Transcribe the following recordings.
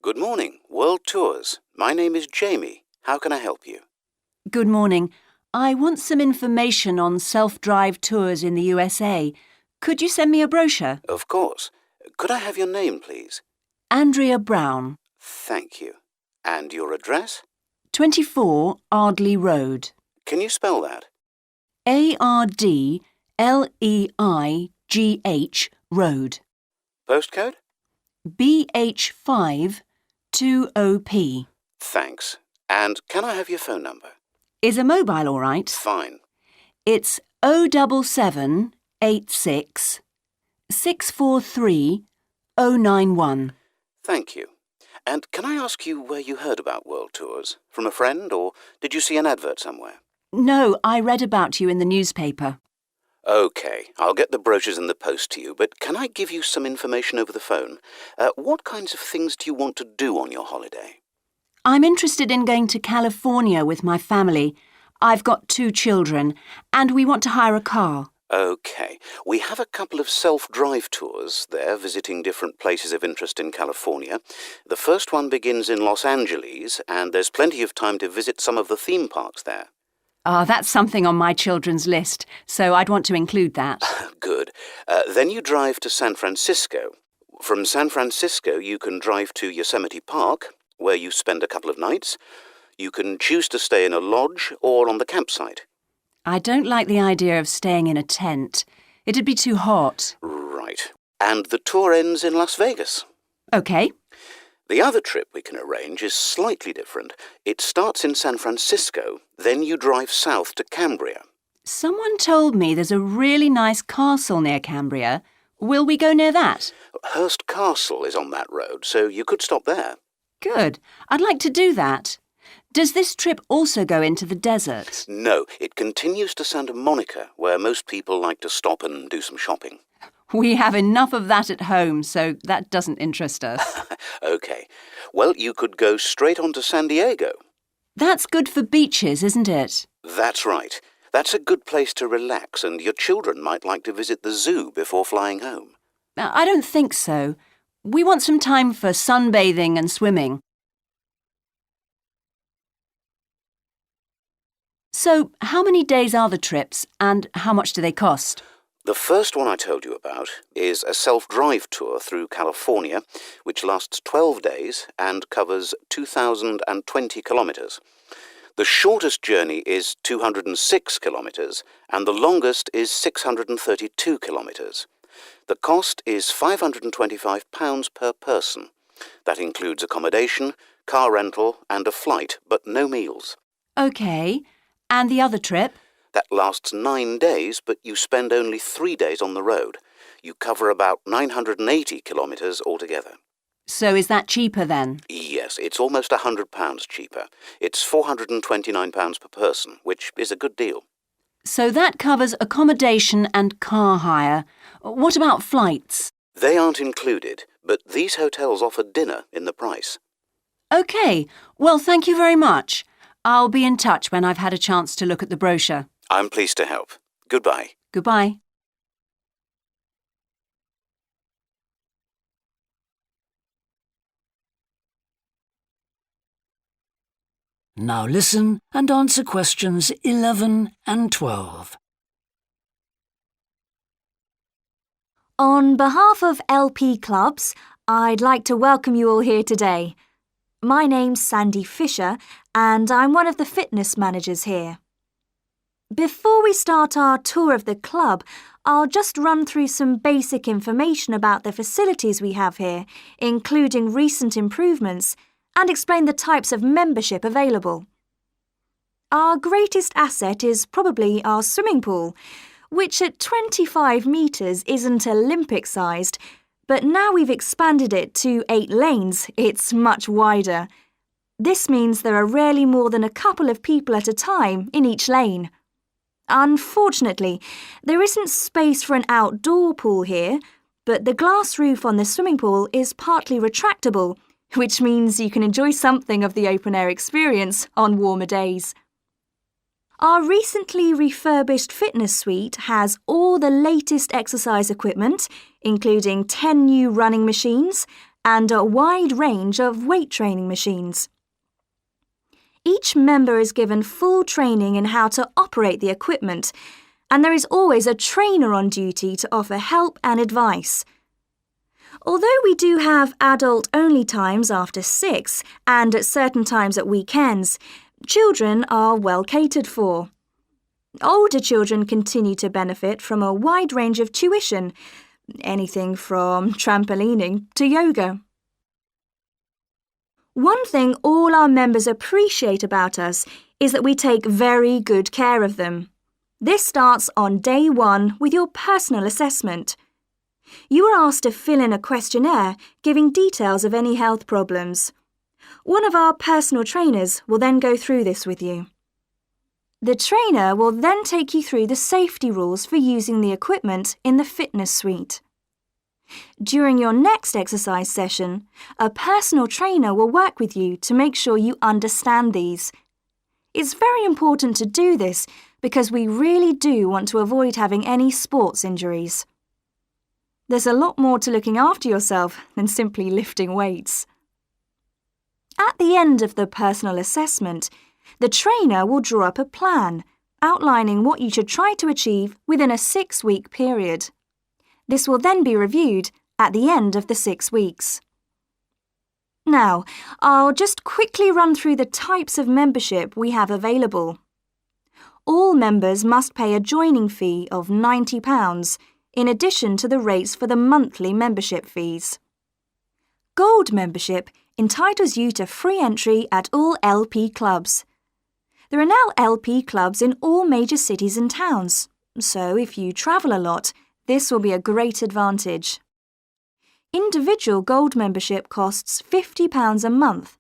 Good morning, World Tours. My name is Jamie. How can I help you? Good morning. I want some information on self-drive tours in the USA. Could you send me a brochure? Of course. Could I have your name, please? Andrea Brown. Thank you. And your address? 24 Ardley Road. Can you spell that? Ardleigh Road. Postcode? BH5 2OP. Thanks. And can I have your phone number? Is a mobile all right? Fine. It's 07786 643 091. Thank you. And can I ask you where you heard about World Tours? From a friend, or did you see an advert somewhere? No, I read about you in the newspaper. OK, I'll get the brochures in the post to you, but can I give you some information over the phone? What kinds of things do you want to do on your holiday? I'm interested in going to California with my family. I've got 2 children, and we want to hire a car. OK. We have a couple of self-drive tours there, visiting different places of interest in California. The first one begins in Los Angeles, and there's plenty of time to visit some of the theme parks there. That's something on my children's list, so I'd want to include that. Good. Then you drive to San Francisco. From San Francisco, you can drive to Yosemite Park, where you spend a couple of nights. You can choose to stay in a lodge or on the campsite. I don't like the idea of staying in a tent. It'd be too hot. Right. And the tour ends in Las Vegas. OK. The other trip we can arrange is slightly different. It starts in San Francisco, then you drive south to Cambria. Someone told me there's a really nice castle near Cambria. Will we go near that? Hearst Castle is on that road, so you could stop there. Good. I'd like to do that. Does this trip also go into the desert? No, it continues to Santa Monica, where most people like to stop and do some shopping. We have enough of that at home, so that doesn't interest us. OK. Well, you could go straight on to San Diego. That's good for beaches, isn't it? That's right. That's a good place to relax, and your children might like to visit the zoo before flying home. I don't think so. We want some time for sunbathing and swimming. So, how many days are the trips, and how much do they cost? The first one I told you about is a self-drive tour through California, which lasts 12 days and covers 2,020 kilometres. The shortest journey is 206 kilometres, and the longest is 632 kilometres. The cost is £525 per person. That includes accommodation, car rental, and a flight, but no meals. OK. And the other trip? That lasts 9 days, but you spend only 3 days on the road. You cover about 980 kilometres altogether. So is that cheaper then? Yes, it's almost £100 cheaper. It's £429 per person, which is a good deal. So that covers accommodation and car hire. What about flights? They aren't included, but these hotels offer dinner in the price. OK. Well, thank you very much. I'll be in touch when I've had a chance to look at the brochure. I'm pleased to help. Goodbye. Goodbye. Now listen and answer questions 11 and 12. On behalf of LP Clubs, I'd like to welcome you all here today. My name's Sandy Fisher, and I'm one of the fitness managers here. Before we start our tour of the club, I'll just run through some basic information about the facilities we have here, including recent improvements, and explain the types of membership available. Our greatest asset is probably our swimming pool, which at 25 metres isn't Olympic-sized, but now we've expanded it to 8 lanes, it's much wider. This means there are rarely more than a couple of people at a time in each lane. Unfortunately, there isn't space for an outdoor pool here, but the glass roof on the swimming pool is partly retractable, which means you can enjoy something of the open-air experience on warmer days. Our recently refurbished fitness suite has all the latest exercise equipment, including 10 new running machines, and a wide range of weight training machines. Each member is given full training in how to operate the equipment, and there is always a trainer on duty to offer help and advice. Although we do have adult-only times after 6 and at certain times at weekends, children are well catered for. Older children continue to benefit from a wide range of tuition, anything from trampolining to yoga. One thing all our members appreciate about us is that we take very good care of them. This starts on day 1 with your personal assessment. You are asked to fill in a questionnaire giving details of any health problems. One of our personal trainers will then go through this with you. The trainer will then take you through the safety rules for using the equipment in the fitness suite. During your next exercise session, a personal trainer will work with you to make sure you understand these. It's very important to do this because we really do want to avoid having any sports injuries. There's a lot more to looking after yourself than simply lifting weights. At the end of the personal assessment, the trainer will draw up a plan outlining what you should try to achieve within a 6-week period. This will then be reviewed at the end of the 6 weeks. Now, I'll just quickly run through the types of membership we have available. All members must pay a joining fee of £90 in addition to the rates for the monthly membership fees. Gold membership entitles you to free entry at all LP clubs. There are now LP clubs in all major cities and towns, so if you travel a lot, this will be a great advantage. Individual gold membership costs £50 a month,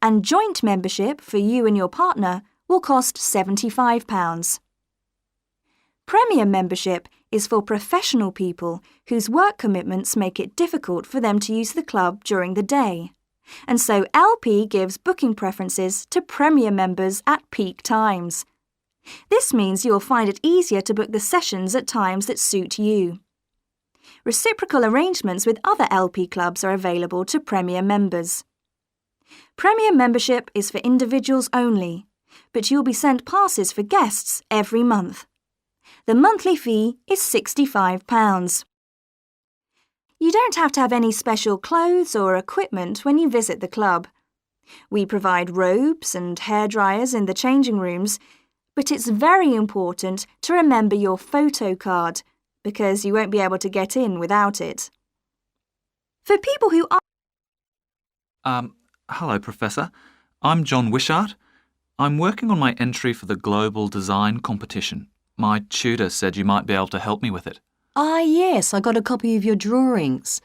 and joint membership for you and your partner will cost £75. Premium membership is for professional people whose work commitments make it difficult for them to use the club during the day, and so LP gives booking preferences to Premier members at peak times. This means you'll find it easier to book the sessions at times that suit you. Reciprocal arrangements with other LP clubs are available to Premier members. Premier membership is for individuals only, but you'll be sent passes for guests every month. The monthly fee is £65. You don't have to have any special clothes or equipment when you visit the club. We provide robes and hairdryers in the changing rooms, but it's very important to remember your photo card because you won't be able to get in without it. For people who are... Hello, Professor. I'm John Wishart. I'm working on my entry for the Global Design Competition. My tutor said you might be able to help me with it. Ah, yes, I got a copy of your drawings.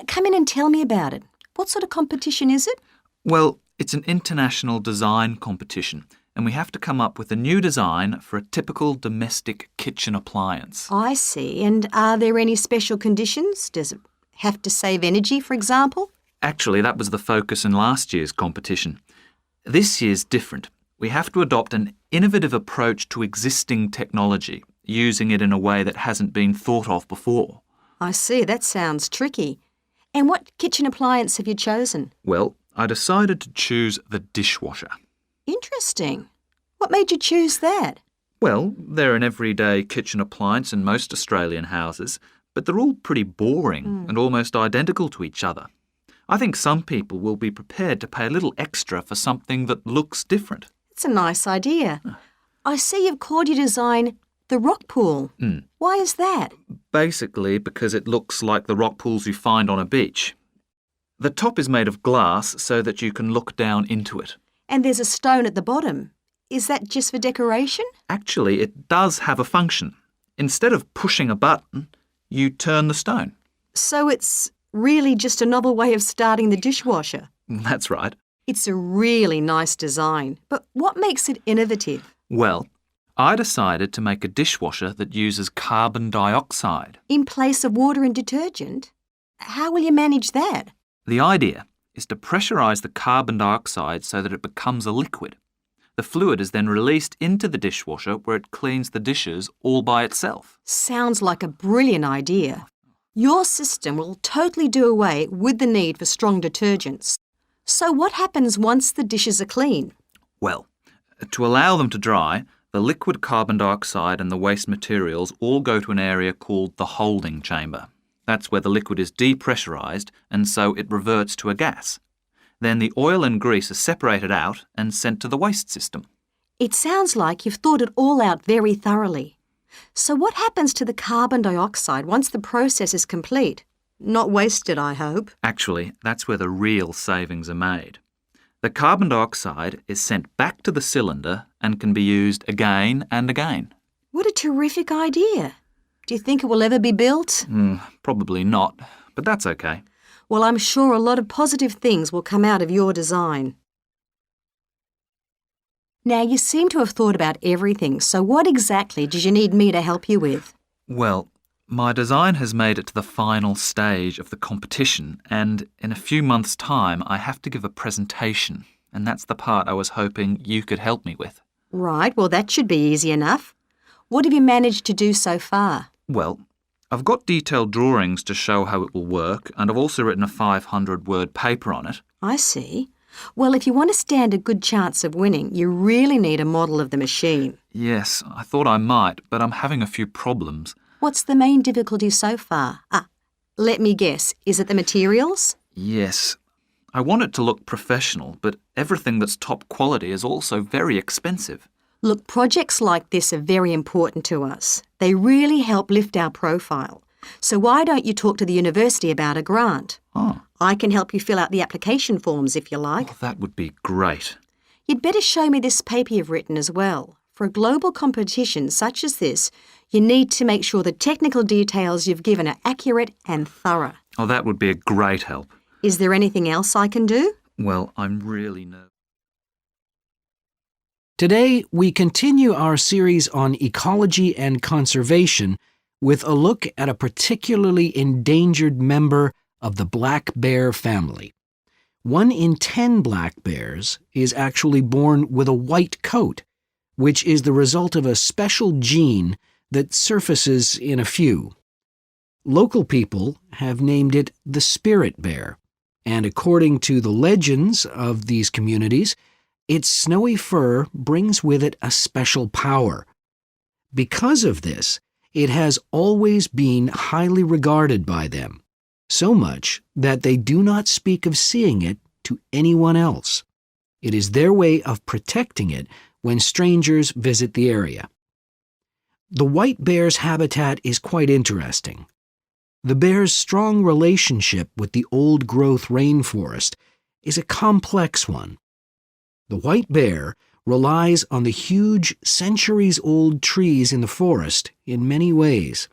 Come in and tell me about it. What sort of competition is it? Well, it's an international design competition, and we have to come up with a new design for a typical domestic kitchen appliance. I see. And are there any special conditions? Does it have to save energy, for example? Actually, that was the focus in last year's competition. This year's different. We have to adopt an innovative approach to existing technology, using it in a way that hasn't been thought of before. I see. That sounds tricky. And what kitchen appliance have you chosen? Well, I decided to choose the dishwasher. Interesting. What made you choose that? Well, they're an everyday kitchen appliance in most Australian houses, but they're all pretty boring and almost identical to each other. I think some people will be prepared to pay a little extra for something that looks different. It's a nice idea. I see you've called your design the rock pool. Why is that? Basically because it looks like the rock pools you find on a beach. The top is made of glass so that you can look down into it. And there's a stone at the bottom. Is that just for decoration? Actually, it does have a function. Instead of pushing a button, you turn the stone. So it's really just a novel way of starting the dishwasher. That's right. It's a really nice design, but what makes it innovative? Well, I decided to make a dishwasher that uses carbon dioxide. In place of water and detergent? How will you manage that? The idea is to pressurise the carbon dioxide so that it becomes a liquid. The fluid is then released into the dishwasher where it cleans the dishes all by itself. Sounds like a brilliant idea. Your system will totally do away with the need for strong detergents. So what happens once the dishes are clean? Well, to allow them to dry, the liquid carbon dioxide and the waste materials all go to an area called the holding chamber. That's where the liquid is depressurised and so it reverts to a gas. Then the oil and grease are separated out and sent to the waste system. It sounds like you've thought it all out very thoroughly. So what happens to the carbon dioxide once the process is complete? Not wasted, I hope. Actually, that's where the real savings are made. The carbon dioxide is sent back to the cylinder and can be used again and again. What a terrific idea. Do you think it will ever be built? Probably not, but that's okay. Well, I'm sure a lot of positive things will come out of your design. Now, you seem to have thought about everything, so what exactly did you need me to help you with? Well, my design has made it to the final stage of the competition, and in a few months' time I have to give a presentation, and that's the part I was hoping you could help me with. Right, well, that should be easy enough. What have you managed to do so far? Well, I've got detailed drawings to show how it will work, and I've also written a 500-word paper on it. I see. Well, if you want to stand a good chance of winning, you really need a model of the machine. Yes, I thought I might, but I'm having a few problems. What's the main difficulty so far? Let me guess. Is it the materials? Yes. I want it to look professional, but everything that's top quality is also very expensive. Look, projects like this are very important to us. They really help lift our profile. So why don't you talk to the university about a grant? Oh. I can help you fill out the application forms if you like. Oh, that would be great. You'd better show me this paper you've written as well. For a global competition such as this, you need to make sure the technical details you've given are accurate and thorough. Oh, that would be a great help. Is there anything else I can do? Well, I'm really nervous. Today, we continue our series on ecology and conservation with a look at a particularly endangered member of the black bear family. 1 in 10 black bears is actually born with a white coat, which is the result of a special gene that surfaces in a few. Local people have named it the spirit bear, and according to the legends of these communities, its snowy fur brings with it a special power. Because of this, it has always been highly regarded by them, so much that they do not speak of seeing it to anyone else. It is their way of protecting it when strangers visit the area. The white bear's habitat is quite interesting. The bear's strong relationship with the old-growth rainforest is a complex one. The white bear relies on the huge, centuries-old trees in the forest in many ways.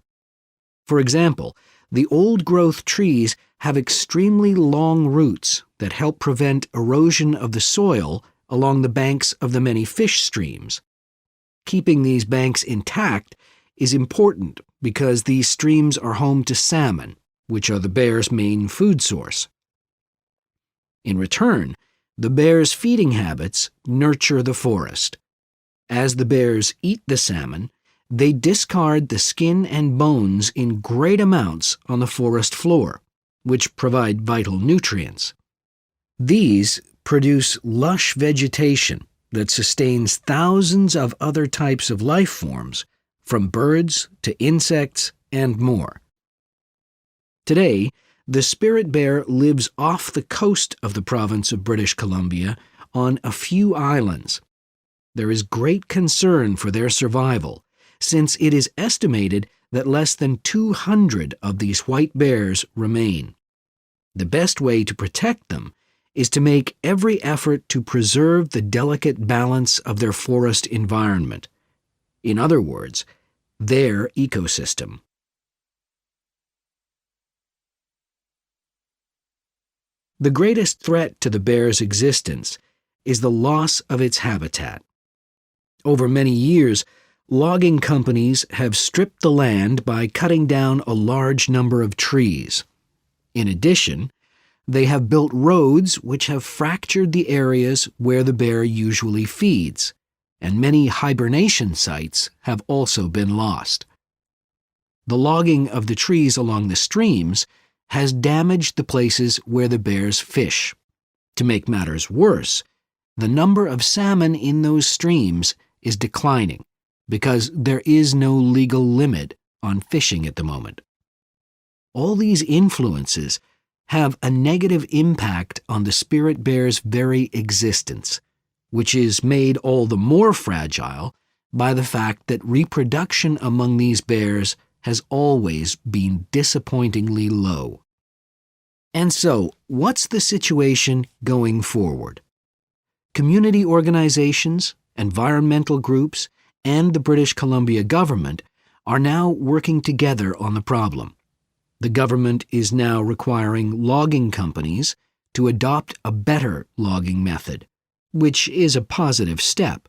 For example, the old-growth trees have extremely long roots that help prevent erosion of the soil along the banks of the many fish streams. Keeping these banks intact is important because these streams are home to salmon, which are the bear's main food source. In return, the bear's feeding habits nurture the forest. As the bears eat the salmon, they discard the skin and bones in great amounts on the forest floor, which provide vital nutrients. These produce lush vegetation that sustains thousands of other types of life forms, from birds to insects and more. Today, the spirit bear lives off the coast of the province of British Columbia on a few islands. There is great concern for their survival, since it is estimated that less than 200 of these white bears remain. The best way to protect them is to make every effort to preserve the delicate balance of their forest environment. In other words, their ecosystem. The greatest threat to the bear's existence is the loss of its habitat. Over many years, logging companies have stripped the land by cutting down a large number of trees. In addition, they have built roads which have fractured the areas where the bear usually feeds, and many hibernation sites have also been lost. The logging of the trees along the streams has damaged the places where the bears fish. To make matters worse, the number of salmon in those streams is declining because there is no legal limit on fishing at the moment. All these influences have a negative impact on the spirit bear's very existence, which is made all the more fragile by the fact that reproduction among these bears has always been disappointingly low. And so, what's the situation going forward? Community organizations, environmental groups, and the British Columbia government are now working together on the problem. The government is now requiring logging companies to adopt a better logging method, which is a positive step.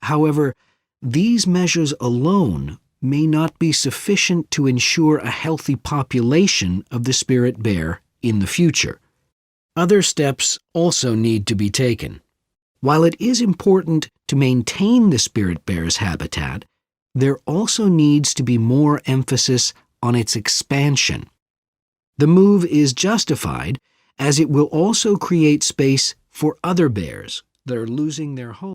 However, these measures alone may not be sufficient to ensure a healthy population of the spirit bear in the future. Other steps also need to be taken. While it is important to maintain the spirit bear's habitat, there also needs to be more emphasis on its expansion. The move is justified as it will also create space for other bears that are losing their home.